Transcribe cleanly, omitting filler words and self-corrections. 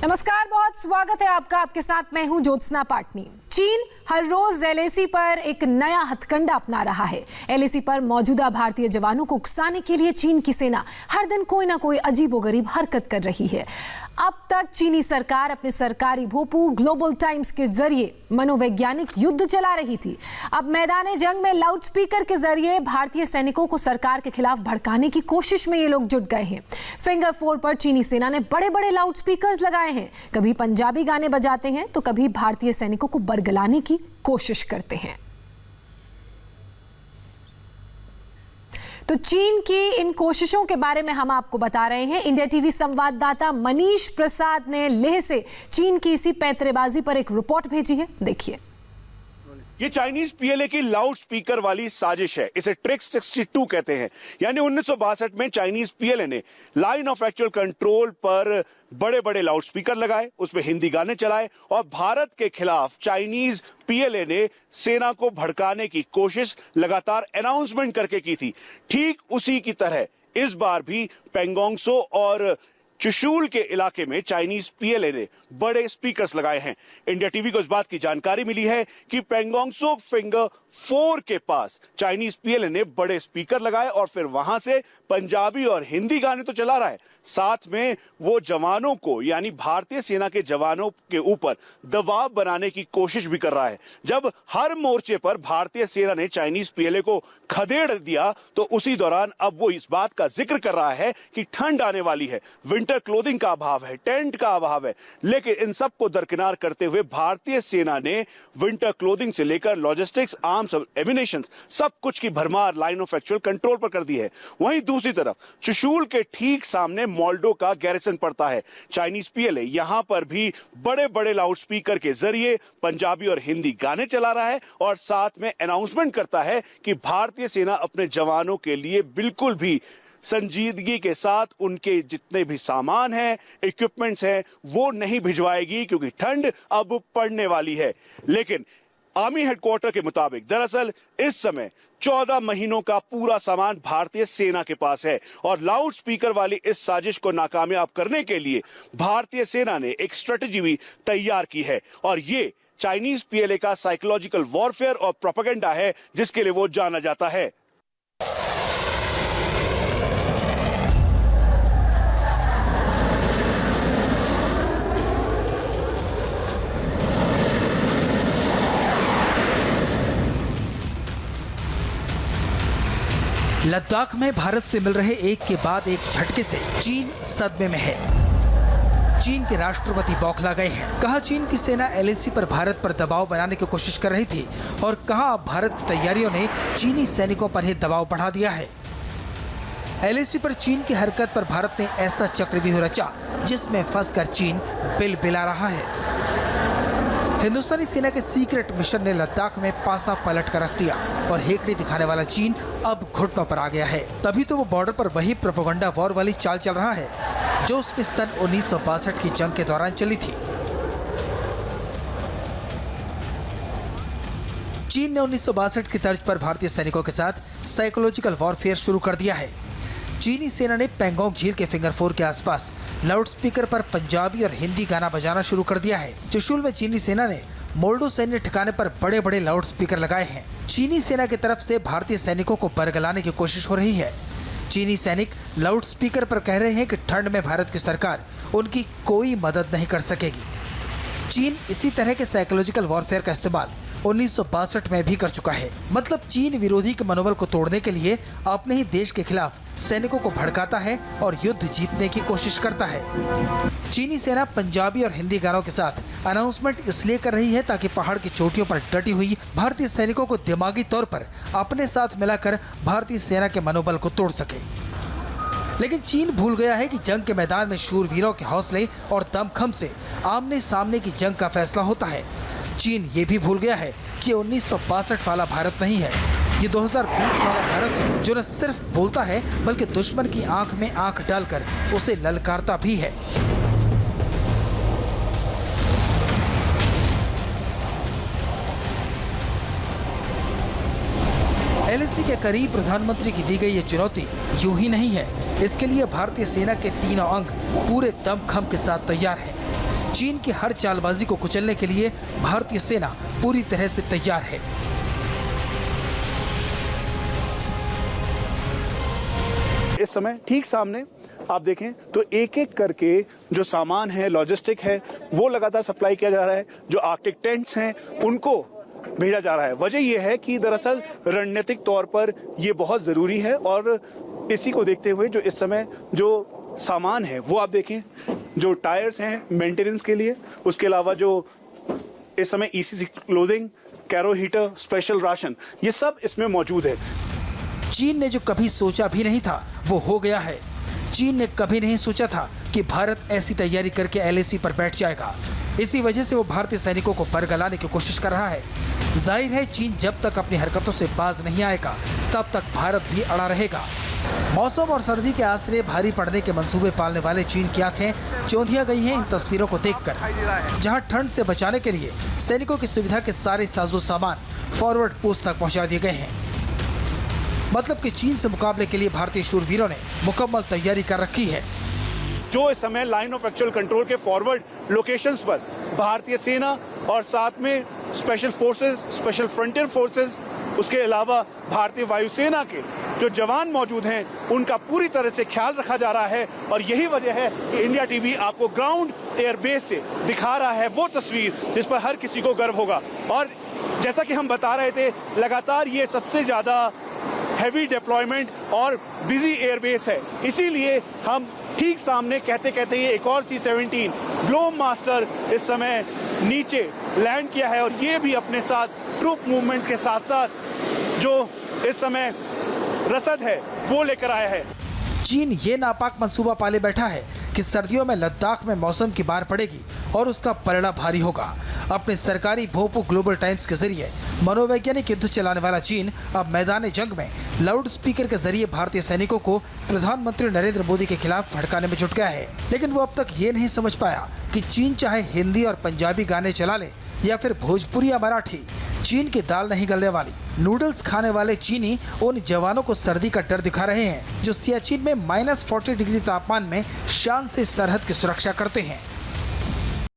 नमस्कार, बहुत स्वागत है आपका। आपके साथ मैं हूं ज्योत्सना पाटनी। चीन हर रोज एलएसी पर एक नया हथकंडा अपना रहा है। एलएसी पर मौजूदा भारतीय जवानों को उकसाने के लिए चीन की सेना हर दिन कोई ना कोई अजीबोगरीब हरकत कर रही है। अब तक चीनी सरकार अपने सरकारी भोपू ग्लोबल टाइम्स के जरिए मनोवैज्ञानिक युद्ध चला रही थी। अब मैदान जंग में लाउडस्पीकर के जरिए भारतीय सैनिकों को सरकार के खिलाफ भड़काने की कोशिश में ये लोग जुट गए हैं। फिंगर 4 पर चीनी सेना ने बड़े बड़े लाउडस्पीकर्स लगाए हैं। कभी पंजाबी गाने बजाते हैं तो कभी भारतीय सैनिकों को बरगलाने की कोशिश करते हैं। तो चीन की इन कोशिशों के बारे में हम आपको बता रहे हैं। इंडिया टीवी संवाददाता मनीष प्रसाद ने लेह से चीन की इसी पैंतरेबाजी पर एक रिपोर्ट भेजी है, देखिए। ये चाइनीज पीएलए की लाउड स्पीकर वाली साजिश है। इसे ट्रिक 62 कहते हैं। यानी 1962 में चाइनीज पीएलए ने लाइन ऑफ एक्चुअल कंट्रोल पर बड़े बड़े लाउड स्पीकर लगाए, उसमें हिंदी गाने चलाए और भारत के खिलाफ चाइनीज पीएलए ने सेना को भड़काने की कोशिश लगातार अनाउंसमेंट करके की थी। ठीक उसी की तरह इस बार भी पेंगोंगसो और चुशूल के इलाके में चाइनीज पीएलए ने बड़े स्पीकर्स लगाए हैं। इंडिया टीवी को इस बात की जानकारी मिली है कि पेंगोंगसो फिंगर 4 के पास चाइनीज पीएलए ने बड़े स्पीकर लगाए और फिर वहां से पंजाबी और हिंदी गाने तो चला रहा है, साथ में वो जवानों को यानी भारतीय सेना के जवानों के ऊपर दबाव बनाने की कोशिश भी कर रहा है। जब हर मोर्चे पर भारतीय सेना ने चाइनीज पीएलए को खदेड़ दिया तो उसी दौरान अब वो इस बात का जिक्र कर रहा है कि ठंड आने वाली है, विंटर क्लोथिंग का अभाव है, टेंट का अभाव है। लेकिन इन सब को दरकिनार करते हुए भारतीय सेना ने विंटर क्लोथिंग से लेकर लॉजिस्टिक्स, आर्म्स, एमिनेशन सब कुछ की भरमार लाइन ऑफ एक्चुअल कंट्रोल पर कर दी है। वहीं दूसरी तरफ चुशूल के ठीक सामने मोल्डो का गैरिसन पड़ता है। चाइनीज पीएलए यहां पर भी बड़े बड़े लाउड स्पीकर के जरिए पंजाबी और हिंदी गाने चला रहा है और साथ में अनाउंसमेंट करता है कि भारतीय सेना अपने जवानों के लिए बिल्कुल भी संजीदगी के साथ उनके जितने भी सामान हैं, इक्विपमेंट्स हैं, वो नहीं भिजवाएगी क्योंकि ठंड अब पड़ने वाली है। लेकिन आर्मी हेडक्वार्टर के मुताबिक दरअसल इस समय 14 महीनों का पूरा सामान भारतीय सेना के पास है और लाउड स्पीकर वाली इस साजिश को नाकामयाब करने के लिए भारतीय सेना ने एक स्ट्रेटजी भी तैयार की है और ये चाइनीज पीएलए का साइकोलॉजिकल वॉरफेयर और प्रोपेगेंडा है जिसके लिए वो जाना जाता है। लद्दाख में भारत से मिल रहे एक के बाद एक झटके से चीन सदमे में है। चीन के राष्ट्रपति बौखला गए हैं। कहा चीन की सेना एलएसी पर भारत पर दबाव बनाने की कोशिश कर रही थी और कहा अब भारत की तैयारियों ने चीनी सैनिकों पर ही दबाव बढ़ा दिया है। एलएसी पर चीन की हरकत पर भारत ने ऐसा चक्रव्यूह रचा जिसमें फंसकर चीन बिलबिला रहा है। हिंदुस्तानी सेना के सीक्रेट मिशन ने लद्दाख में पासा पलट कर रख दिया और हेकड़ी दिखाने वाला चीन अब घुटनों पर आ गया है। तभी तो वो बॉर्डर पर वही प्रोपेगेंडा वॉर वाली चाल चल रहा है जो उसने सन 1962 की जंग के दौरान चली थी। चीन ने 1962 की तर्ज पर भारतीय सैनिकों के साथ साइकोलॉजिकल वॉरफेयर शुरू कर दिया है। चीनी सेना ने पेंगोंग झील के फिंगर 4 के आसपास लाउडस्पीकर पर पंजाबी और हिंदी गाना बजाना शुरू कर दिया है। चुशूल में चीनी सेना ने मोल्डो सैन्य ठिकाने पर बड़े बड़े लाउडस्पीकर लगाए हैं। चीनी सेना की तरफ से भारतीय सैनिकों को बरगलाने की कोशिश हो रही है। चीनी सैनिक लाउडस्पीकर पर कह रहे हैं कि ठंड में भारत की सरकार उनकी कोई मदद नहीं कर सकेगी। चीन इसी तरह के साइकोलॉजिकल वॉरफेयर का इस्तेमाल 1962 में भी कर चुका है। मतलब चीन विरोधी के मनोबल को तोड़ने के लिए अपने ही देश के खिलाफ सैनिकों को भड़काता है और युद्ध जीतने की कोशिश करता है। चीनी सेना पंजाबी और हिंदी गानों के साथ अनाउंसमेंट इसलिए कर रही है ताकि पहाड़ की चोटियों पर डटी हुई भारतीय सैनिकों को दिमागी तौर पर अपने साथ मिलाकर भारतीय सेना के मनोबल को तोड़ सके। लेकिन चीन भूल गया है कि जंग के मैदान में शूरवीरों के हौसले और दमखम से आमने सामने की जंग का फैसला होता है। चीन ये भी भूल गया है कि 1962 वाला भारत नहीं है, ये 2020 वाला भारत है जो न सिर्फ बोलता है बल्कि दुश्मन की आंख में आंख डालकर उसे ललकारता भी है। एलएसी के करीब प्रधानमंत्री की दी गई ये चुनौती यूं ही नहीं है। इसके लिए भारतीय सेना के तीनों अंग पूरे दमखम के साथ तैयार हैं। चीन की हर चालबाजी को कुचलने के लिए भारतीय सेना पूरी तरह से तैयार है। इस समय ठीक सामने आप देखें तो एक एक करके जो सामान है, लॉजिस्टिक है, वो लगातार सप्लाई किया जा रहा है। जो आर्कटिक टेंट्स हैं उनको भेजा जा रहा है। वजह यह है कि दरअसल रणनीतिक तौर पर ये बहुत ज़रूरी है और इसी को देखते हुए जो इस समय जो सामान है वो आप देखें, जो टायर्स हैं मेंटेनेंस के लिए, उसके अलावा जो इस समय ईसीसी क्लोथिंग, कैरो हीटर, स्पेशल राशन, ये सब इसमें मौजूद है। चीन ने जो कभी सोचा भी नहीं था वो हो गया है। चीन ने कभी नहीं सोचा था कि भारत ऐसी तैयारी करके एलएसी पर बैठ जाएगा। इसी वजह से वो भारतीय सैनिकों को बरगलाने की कोशिश कर रहा है। जाहिर है चीन जब तक अपनी हरकतों से बाज नहीं आएगा तब तक भारत भी अड़ा रहेगा। मौसम और सर्दी के आसरे भारी पड़ने के मंसूबे पालने वाले चीन की आंखें चौंधिया गई हैं इन तस्वीरों को देखकर, जहां ठंड से बचाने के लिए सैनिकों की सुविधा के सारे साजो सामान फॉरवर्ड पोस्ट तक पहुंचा दिए गए हैं। मतलब कि चीन से मुकाबले के लिए भारतीय शूरवीरों ने मुकम्मल तैयारी कर रखी है। जो इस समय लाइन ऑफ एक्चुअल कंट्रोल के फॉरवर्ड लोकेशंस पर भारतीय सेना और साथ में special forces, special frontier forces, उसके अलावा भारतीय वायुसेना के जो जवान मौजूद हैं उनका पूरी तरह से ख्याल रखा जा रहा है। और यही वजह है कि इंडिया टीवी आपको ग्राउंड एयरबेस से दिखा रहा है वो तस्वीर जिस पर हर किसी को गर्व होगा। और जैसा कि हम बता रहे थे, लगातार ये सबसे ज़्यादा हैवी डिप्लॉयमेंट और बिजी एयरबेस है, इसीलिए हम ठीक सामने कहते कहते ये एक और C-17 ग्लोब मास्टर इस समय नीचे लैंड किया है और ये भी अपने साथ ट्रूप मूवमेंट के साथ साथ जो इस समय रसद है वो लेकर आया है। चीन ये नापाक मंसूबा पाले बैठा है कि सर्दियों में लद्दाख में मौसम की बाढ़ पड़ेगी और उसका पलड़ा भारी होगा। अपने सरकारी भोपू ग्लोबल टाइम्स के जरिए मनोवैज्ञानिक युद्ध चलाने वाला चीन अब मैदान जंग में लाउड स्पीकर के जरिए भारतीय सैनिकों को प्रधानमंत्री नरेंद्र मोदी के खिलाफ भड़काने में जुट गया है। लेकिन वो अब तक ये नहीं समझ पाया कि चीन चाहे हिंदी और पंजाबी गाने चला ले या फिर भोजपुरी या मराठी, चीन की दाल नहीं गलने वाली। नूडल्स खाने वाले चीनी उन जवानों को सर्दी का डर दिखा रहे हैं जो सियाचिन में -40 डिग्री तापमान में शान से सरहद की सुरक्षा करते हैं।